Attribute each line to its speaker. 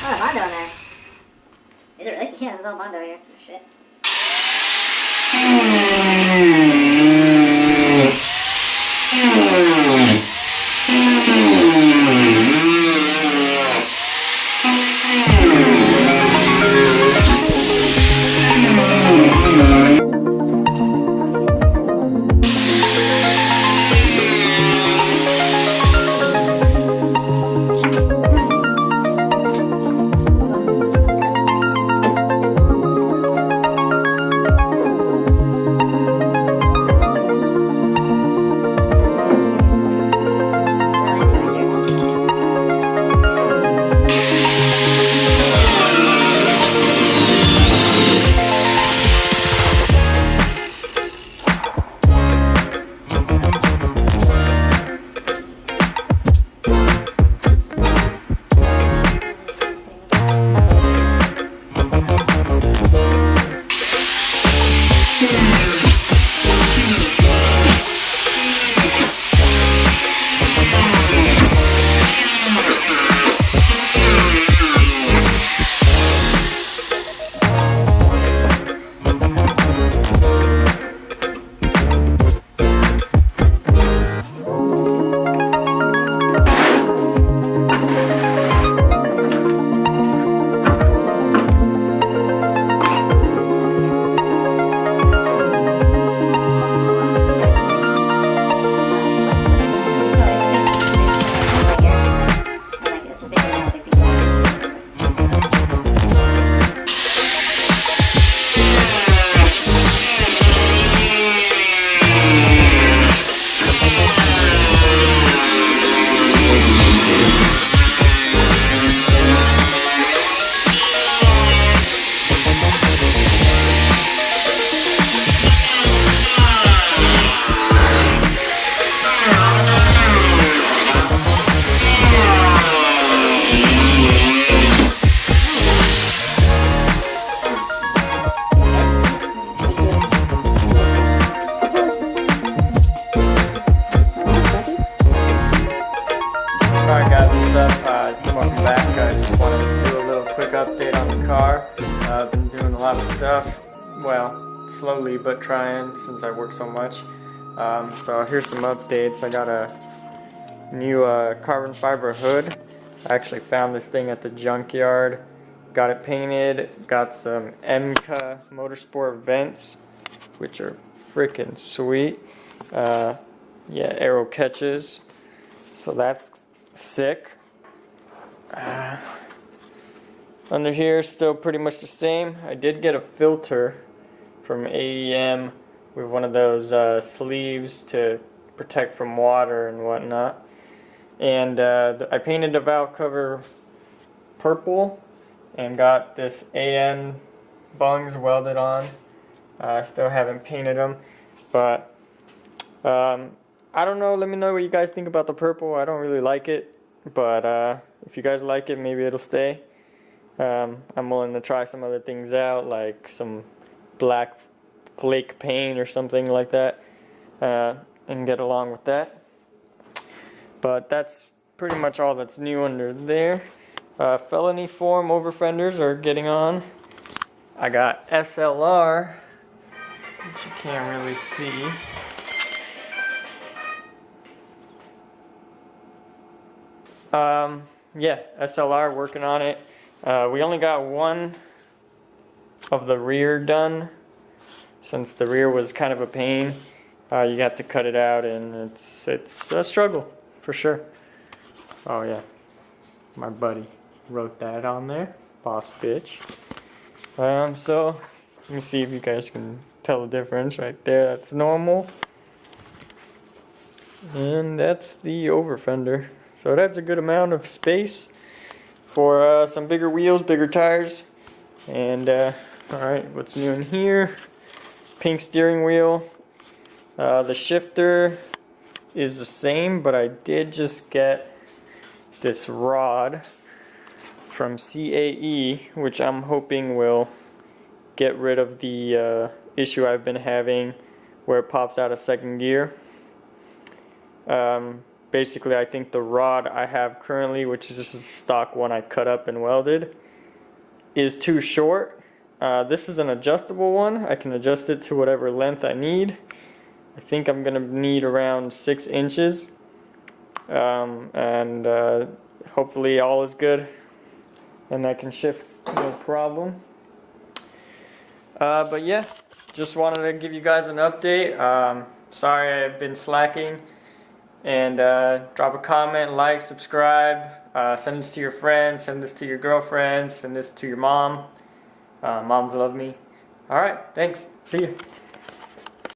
Speaker 1: Oh, a Mondo in there. Is it really? Yeah, there's a little Mondo here. Oh, shit.
Speaker 2: Alright guys, what's up? Welcome back. I just wanted to do a little quick update on the car. I've been doing a lot of stuff, well, slowly but trying since I work so much. So here's some updates. I got a new carbon fiber hood. I actually found this thing at the junkyard. Got it painted, got some MK Motorsport vents, which are freaking sweet. Yeah, arrow catches. So that's sick. Under here, still pretty much the same. I did get a filter from AEM with one of those sleeves to protect from water and whatnot. And I painted the valve cover purple and got this AN bungs welded on. I still haven't painted them, but I don't know. Let me know what you guys think about the purple. I don't really like it, but if you guys like it, maybe it'll stay. I'm willing to try some other things out, like some black flake paint or something like that, and get along with that. But that's pretty much all that's new under there. Felony form overfenders are getting on. I got SLR, which you can't really see. Yeah, SLR, working on it. We only got one of the rear done, since the rear was kind of a pain. You got to cut it out, and it's a struggle for sure. Oh yeah, my buddy wrote that on there, boss bitch. So let me see if you guys can tell the difference right there. That's normal, and that's the overfender. So that's a good amount of space for some bigger wheels, bigger tires. And alright, what's new in here? Pink steering wheel. The shifter is the same, but I did just get this rod from CAE, which I'm hoping will get rid of the issue I've been having where it pops out of second gear. basically I think the rod I have currently, which is just a stock one I cut up and welded, is too short. This is an adjustable one. I can adjust it to whatever length I need. I think I'm gonna need around 6 inches, and hopefully all is good and I can shift no problem. But yeah, just wanted to give you guys an update. Sorry I've been slacking. And drop a comment, like, subscribe, send this to your friends, send this to your girlfriends, send this to your mom. Moms love me. Alright, thanks. See you.